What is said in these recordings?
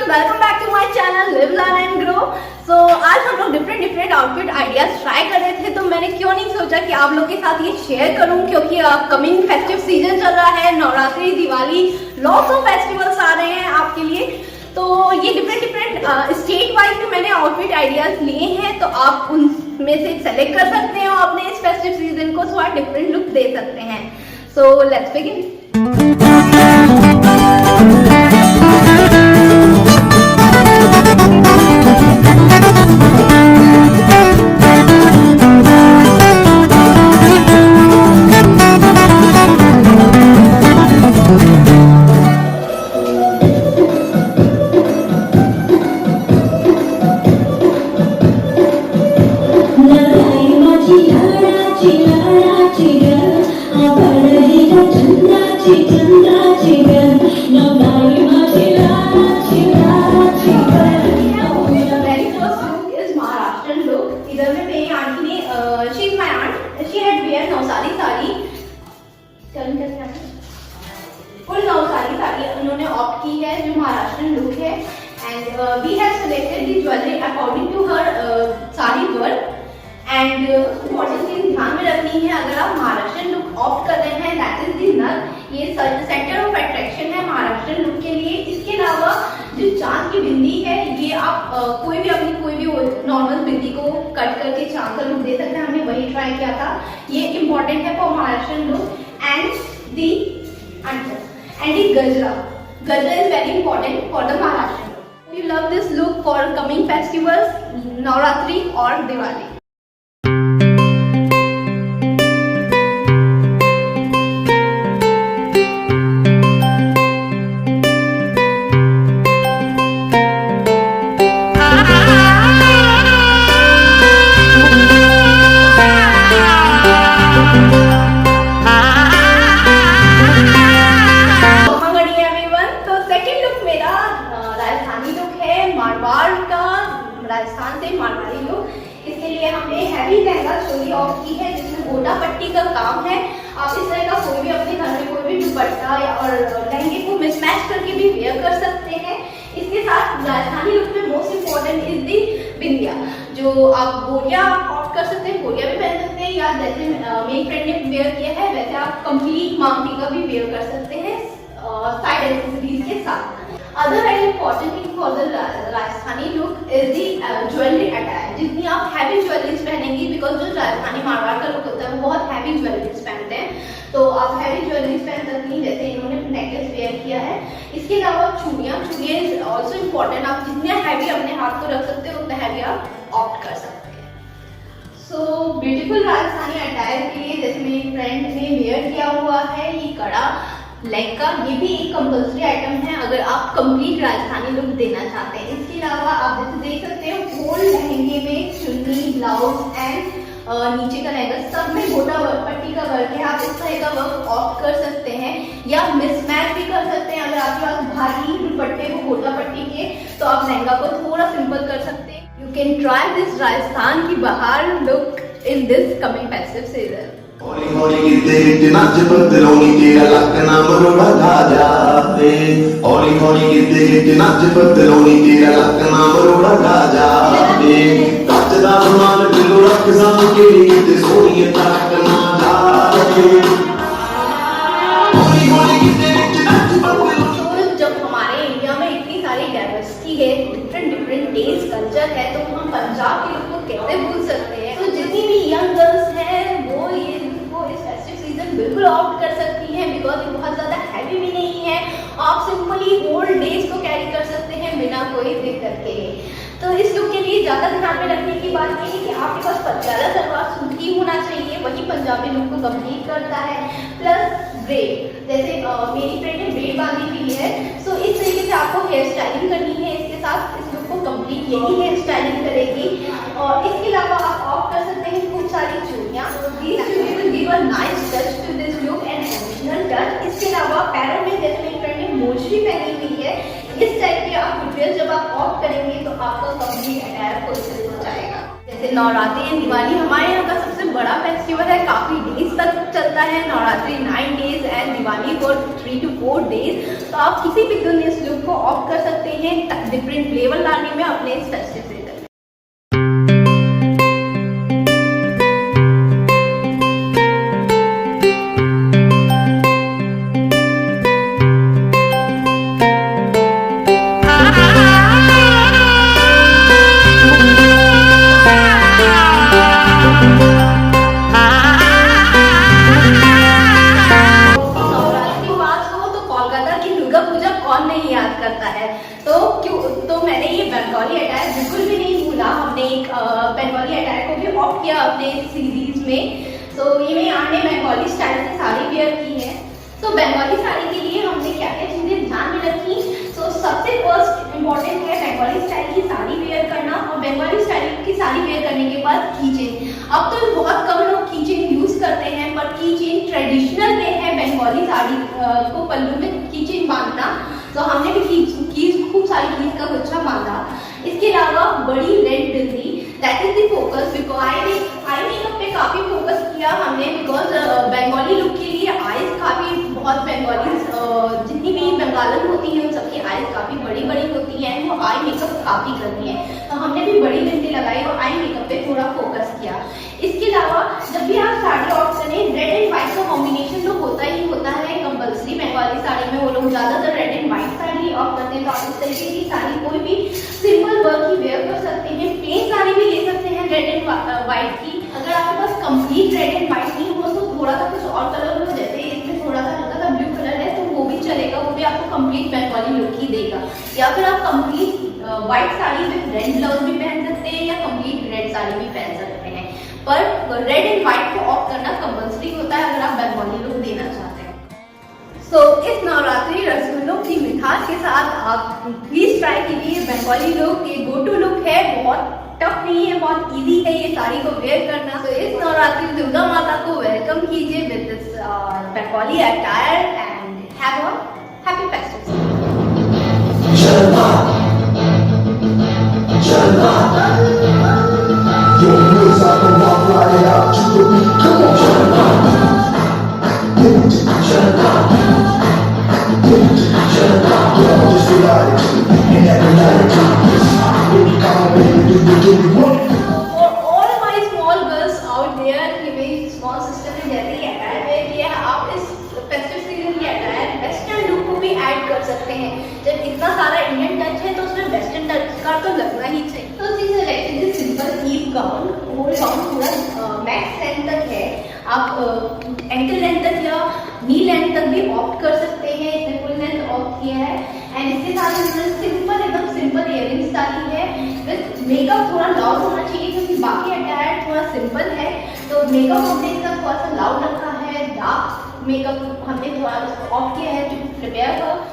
Everyone, welcome back to my channel live learn and grow. So आज हम लोग different outfit ideas try कर रहे थे, तो मैंने क्यों नहीं सोचा कि आप लोग के साथ ये शेयर करूं, क्योंकि कमिंग फेस्टिव सीजन चल रहा है, Navratri, Diwali, lots of festivals आ रहे हैं आपके लिए। तो ये डिफरेंट स्टेट वाइज में मैंने आउटफिट आइडियाज लिए हैं, तो आप उनमें से सेलेक्ट कर सकते हो अपने इस फेस्टिव सीजन को, थोड़ा डिफरेंट लुक दे सकते हैं। So let's begin. फुल नवसारी साड़ी उन्होंने ऑप्ट की है, जो महाराष्ट्रन लुक है। And we have selected the jewellery according to her sari work. And important चीज ध्यान में रखनी है, अगर आप महाराष्ट्रन लुक ऑप्ट कर रहे हैं, दैट इज द नथ। ये सेंटर ऑफ अट्रैक्शन है महाराष्ट्रन लुक के लिए। इसके अलावा जो चांद की बिंदी है, ये आप कोई भी नॉर्मल बिंदी को कट करके चांद का लुक दे सकते हैं। हमने वही ट्राई किया था। ये इम्पोर्टेंट है for Maharashtrian look. And the gajra. Gajra is very important for the Maharashtrian look. If you love this look for coming festivals, Navratri or Diwali. Rajasthan से मारवाड़ी लुक। इसके लिए हमने हैवी लहंगा चोली ऑफ की है, जिसमें गोटा पट्टी का काम है। आप इस तरह का कोई भी अपने घर में कोई भी दुपट्टा और लहंगे को मिसमैच करके भी वेयर कर सकते हैं। इसके साथ राजस्थानी लुक में मोस्ट इम्पोर्टेंट इज दी बिंदिया, जो आप बोरिया ऑप्ट कर सकते हैं, बोरिया भी पहन सकते हैं, या जैसे मेरी फ्रेंड ने वेयर किया है वैसे आप कंप्लीट मांगटी का भी वेयर कर सकते हैं साइड एक्सेसरीज के साथ। Other very important thing for the Rajasthani look is the jewelry attire. जितनी आप हैवी ज्वेलरीज पहनेंगी, बिकॉज जो राजस्थानी मारवाड़ का लुक होता है वो बहुत हैवी ज्वेलरीज पहनते हैं, तो आप हैवी ज्वेलरीज पहन सकती हैं, जैसे इन्होंने नेकलेस वेयर किया है। इसके अलावा चूड़ियाँ इज ऑल्सो इम्पोर्टेंट। आप जितने हैवी अपने हाथ को रख सकते हो उतना हैवी आप ऑप्ट कर सकते हैं। सो ब्यूटीफुल राजस्थानी अटायर के लिए जैसे मेरी फ्रेंड ने वेयर किया हुआ है ये कड़ा लेग का, ये भी एक कंपल्सरी आइटम है अगर आप कंप्लीट राजस्थानी लुक देना चाहते हैं। इसके अलावा आप जैसे देख सकते हो फुल लहंगे में चुन्नी, ब्लाउज एंड नीचे का लहंगा सब में गोटा पट्टी का वर्क है। आप इस तरह का वर्क ऑप्ट कर सकते हैं या मिसमैच भी कर सकते हैं। अगर आपके पास भारी दुपट्टे को गोटा पट्टी के, तो आप लहंगा को थोड़ा सिंपल कर सकते हैं। You can try this Rajasthan की बाहर look in this coming festive season. हौली हौली गिरते गिरते नच बदलोनी तेरा लक ना मरोड़ा ला जाते। हौली हौली गिरते गिरते नच बदलोनी तेरा लक ना मरोड़ा ला जाते। टच दा माल दिलो रख साम के लिए ते सोनी तक ना जाते। हौली हौली गिरते गिरते नच बदलोनी। जब हमारे इंडिया में इतनी सारी डाइवर्सिटी है, डिफरेंट टेस्ट कल्चर है, तो हम पंजाब के लोग को कैसे भूल सकते हैं। तो जितनी भी यंग गर्ल्स हैं वो ये इस फेस्टिव सीजन बिल्कुल ऑप्ट कर सकती हैं, बिकॉज ये बहुत ज्यादा हैवी भी नहीं है। आप सिंपली होल डेज को कैरी कर सकते हैं बिना कोई दिक्कत के। तो इस लुक के लिए ज्यादा ध्यान में रखने की बात ये है कि आपके पास पटियाला सलवार सूट ही होना चाहिए, वही पंजाबी लुक को कंप्लीट करता है। प्लस ब्रेड, जैसे मेरी फ्रेंड ने ब्रेड बांधी हुई है, सो इस तरीके से आपको हेयर स्टाइलिंग करनी है। इसके साथ इस लुक को कंप्लीट यही हेयर स्टाइलिंग करेगी। और इसके अलावा आप ऑप्ट कर सकते हैं खूब सारी चूड़ियाँ। Give a nice touch to this look and additional touch. इसके अलावा पैरों में जैसे मेरी फ्रेंड ने मोजरी पहनी हुई है, इस टाइप के आप फुटवेयर जब आप ऑप्ट करेंगे तो आपका कंप्लीट अटायर फुलफिल हो जाएगा। जैसे नवरात्रि एंड दिवाली हमारे यहाँ का सबसे बड़ा फेस्टिवल है, काफी डेज तक चलता है। Navratri 9 days and Diwali for 3 to 4 days। तो आप किसी भी दिन इस लुक को ऑप्ट कर सकते हैं। हैं डिफरेंट फ्लेवर लाने में अपने इस फेस्टिव सीजन। कौन नहीं याद करता है, तो मैंने ये बंगाली अटायर बिल्कुल भी नहीं भूला। हमने एक बंगाली अटायर को भी ऑप्ट किया अपने सीरीज में। तो ये मैंने बंगाली स्टाइल से साड़ी वेयर की है। तो बंगाली साड़ी के लिए हमने क्या क्या चीजें ध्यान में रखी। तो सबसे फर्स्ट इम्पोर्टेंट है बंगाली स्टाइल की साड़ी वेयर करना, और बंगाली स्टाइल की साड़ी वेयर करने के बाद कीचेन। अब तो बहुत कम लोग कीचेन यूज करते हैं, पर कीचेन ट्रेडिशनल वे है बंगाली साड़ी को पल्लू में कीचेन बांधना। तो हमने भी खूब सारी कीज का गुच्छा बांधा। इसके अलावा बड़ी red bindi, that is the focus, because eye makeup पे काफी फोकस किया हमने, बिकॉज बंगाली लुक के लिए आईज काफी बहुत बंगाली जितनी भी बंगालन होती हैं उन सबकी आईज काफी बड़ी बड़ी होती हैं, वो आई मेकअप काफी करती हैं। तो हमने भी बड़ी बिंदी लगाई और आई मेकअप पे थोड़ा फोकस किया। इसके अलावा जब भी आप साड़ी ऑप्ट करें, रेड एंड व्हाइट का कॉम्बिनेशन तो होता ही होता है कंपल्सरी। बंगाली साड़ी में वो लोग ज्यादातर red and white sari opt करते हैं। तो आप इस तरीके की साड़ी कोई भी सिंपल वर्क की वेयर कर सकते हैं। प्लेन साड़ी भी ले सकते हैं रेड एंड व्हाइट की। अगर आपके पास कंप्लीट रेड एंड व्हाइट नहीं हो तो थोड़ा सा कुछ और कलर हो, जैसे इसमें थोड़ा सा हल्का सा ब्लू कलर है तो वो भी चलेगा, वो भी आपको कंप्लीट बंगाली लुक ही देगा। या फिर आप कंप्लीट व्हाइट साड़ी में रेड ब्लाउज भी पहन सकते हैं या कंप्लीट रेड साड़ी भी पहन सकते हैं। पर रेड एंड व्हाइट को ऑप्ट करना कंपल्सरी होता है अगर आप बंगाली लुक देना चाहते हैं। सो इस नवरात्रि रसगुल्लों की मिठास के साथ आप प्लीज ट्राई कीजिए बंगाली लुक। ये गो टू लुक है, बहुत टफ नहीं है, बहुत इजी है ये साड़ी को वेयर करना। तो इस नवरात्रि दुर्गा माता को वेलकम कीजिए with this Bengali attire and have a happy festive. जब इतना सारा इंडियन टच है तो उसमें वेस्टर्न टच का तो लगना ही चाहिए। तो सिलेक्टेड सिंपल ईव गाउन, वो गाउन पूरा मैक्स लेंथ तक है, आप एंकल लेंथ तक या नी लेंथ तक भी ऑप्ट कर सकते हैं। इसने फुल लेंथ ऑप्ट किया है एंड इसके साथ सिंपल एकदम सिंपल इयररिंग्स डाली है। विद मेकअप थोड़ा लाउड होना चाहिए क्योंकि बाकी अटायर थोड़ा सिंपल है, तो मेकअप हमने इसका थोड़ा सा लाउड रखा है। डार्क मेकअप हमने थोड़ा ऑप्ट किया है टू प्रिपेयर फॉर।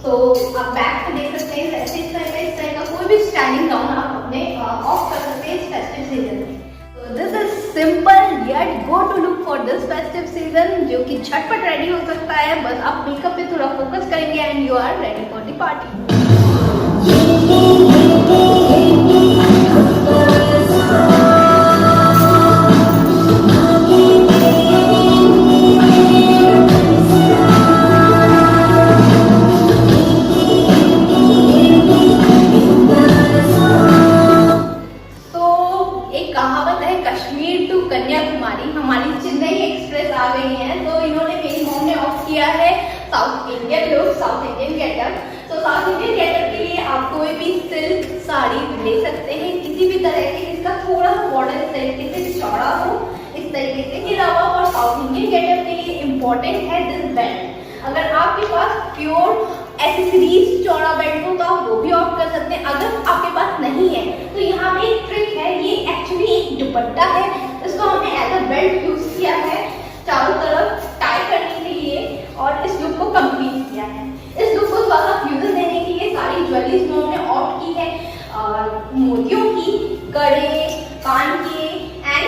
तो आप बैक पे देख सकते हैं वैसे इस तरह का कोई भी स्टाइलिंग गाउन आप अपने ऑफ कर सकते हैं इस फेस्टिव सीजन में। तो this is simple yet go to look for this festive season, जो कि झटपट रेडी हो सकता है। बस आप मेकअप पे थोड़ा फोकस करेंगे and you are ready for the party. हमारी चेन्नई एक्सप्रेस आ गई है, तो इन्होंने मेरी मॉम ने ऑप्ट किया है south Indian look, south Indian getup. तो साउथ इंडियन गेटअप के लिए आप कोई भी सिल्क साड़ी ले सकते हैं किसी भी तरह की, जिसका थोड़ा सा बॉर्डर इस तरीके से चौड़ा हो, इस तरीके से। के अलावा और साउथ इंडियन गेटअप के लिए इम्पोर्टेंट है दिस बेल्ट। अगर आपके पास प्योर एक्सेसरीज चौड़ा बेल्ट हो तो आप वो भी ऑप्ट कर सकते हैं। अगर आपके पास नहीं है तो यहाँ पे एक ट्रिक है, ये एक्चुअली एक दुपट्टा है, इसको हमने एज अ बेल्ट यूज किया है चारों तरफ टाई करने के लिए और इस लुक को कंप्लीट किया है। इस लुक को थोड़ा फ्यूजन देने के लिए सारी ज्वेलरीज में हमने ऑप्ट की है मोतियों की, कड़े, कान के एंड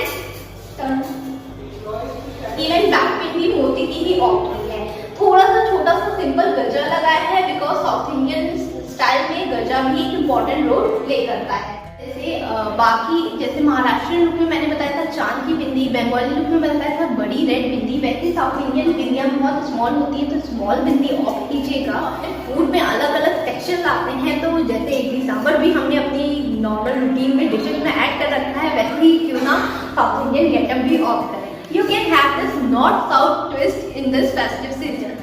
इवन बैक पे भी मोती की ही ऑप्ट की है। थोड़ा सा छोटा सा सिंपल गजरा लगाया है बिकॉज साउथ इंडियन स्टाइल में गजरा भी एक इम्पॉर्टेंट रोल प्ले करता है। जैसे बाकी जैसे महाराष्ट्रियन लुक में मैंने बताया था चांद की बिंदी, बंगाली लुक में बताया था बड़ी रेड बिंदी, वैसे साउथ इंडियन बिंदियां बहुत स्मॉल होती है तो स्मॉल बिंदी ऑप्ट कीजिएगा। फूड में अलग अलग टेक्सचर्स आते हैं तो डिटेल में ऐड कर रखा है, वैसे ही क्यों ना साउथ इंडियन गेटअप भी ऑफ करें। You can have this north south twist in this festive season.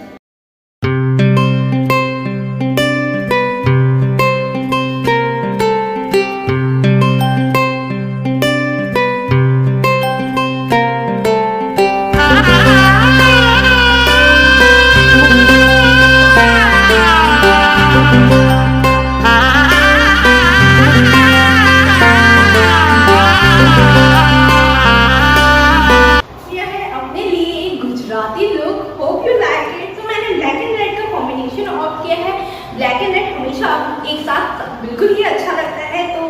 Gujarati look, hope you like it. तो मैंने ब्लैक एंड रेड का कॉम्बिनेशन ऑफ किया है। ब्लैक एंड रेड हमेशा एक साथ बिल्कुल ही अच्छा लगता है, तो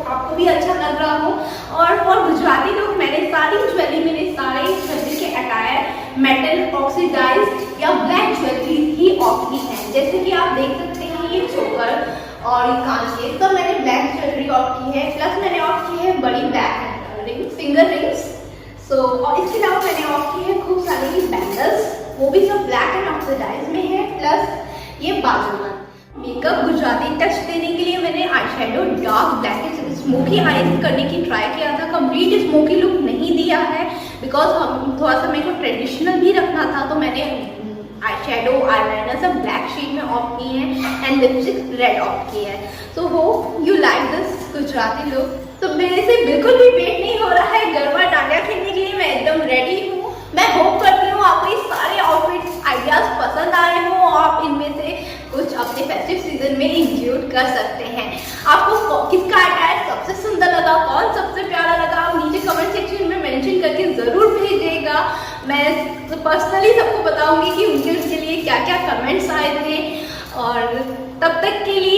आपको भी अच्छा लग रहा हो। और फॉर गुजराती लुक मैंने सारी ज्वेलरी, मेरे सारे ज्वेलरी के अटायर मेटल ऑक्सीडाइज या ब्लैक ज्वेलरी ही ऑफ की है। जैसे कि आप देख सकते हैं ये चोकर और ये कांचे, तो मैंने ब्लैक ज्वेलरी ऑफ की है। प्लस मैंने ऑफ की है बड़ी ब्लैक रिंग, फिंगर रिंग्स। और इसके अलावा मैंने ऑफ की है खूब सारी बैंगल्स, वो भी सब ब्लैक एंड ऑक्सीडाइज में है। प्लस ये बाजूबंद। मेकअप गुजराती टच देने के लिए मैंने eye shadow dark black smoky eyes करने की ट्राई किया था। कंप्लीट स्मोकी लुक नहीं दिया है बिकॉज हम थोड़ा सा मेरे को ट्रेडिशनल भी रखना था, तो मैंने आई शेडो आईलाइनर सब ब्लैक शेड में ऑफ की है एंड लिपस्टिक रेड ऑफ की है। So hope you like this Gujarati look. तो मेरे से बिल्कुल भी वेट नहीं हो रहा है गरबा डांडिया खेलने के लिए, मैं एकदम रेडी हूँ। मैं होप करती हूँ आपको ये सारे आउटफिट आइडियाज पसंद आए हों और आप इनमें से कुछ अपने फेस्टिव सीजन में इंक्लूड कर सकते हैं। आपको किसका अटायर सबसे सुंदर लगा, कौन सबसे प्यारा लगा, आप नीचे कमेंट सेक्शन में मेंशन करके जरूर भेजिएगा। मैं पर्सनली सबको बताऊंगी कि उनके लिए क्या क्या कमेंट्स आए थे। और तब तक के लिए